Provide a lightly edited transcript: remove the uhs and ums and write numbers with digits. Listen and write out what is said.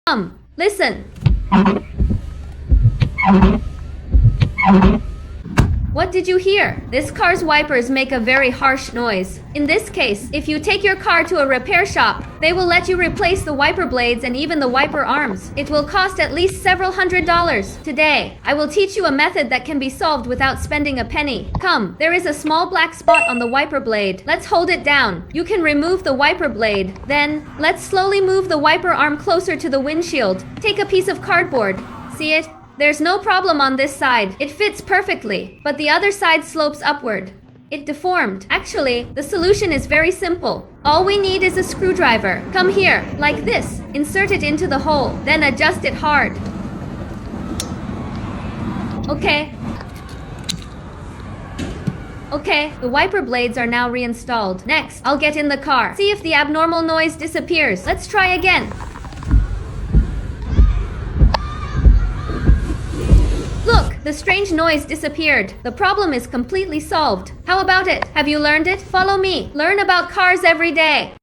Come, listen. What did you hear? This car's wipers make a very harsh noise. In this case, if you take your car to a repair shop, they will let you replace the wiper blades and even the wiper arms. It will cost at least several $100s. Today, I will teach you a method that can be solved without spending a penny. Come, there is a small black spot on the wiper blade. Let's hold it down. You can remove the wiper blade. Then, let's slowly move the wiper arm closer to the windshield. Take a piece of cardboard. See it? There's no problem on this side. It fits perfectly, but the other side slopes upward. It deformed. Actually, the solution is very simple. All we need is a screwdriver. Come here, like this. Insert it into the hole, then adjust it hard. Okay. Okay, the wiper blades are now reinstalled. Next, I'll get in the car. See if the abnormal noise disappears. Let's try again. Look, the strange noise disappeared. The problem is completely solved. How about it? Have you learned it? Follow me. Learn about cars every day.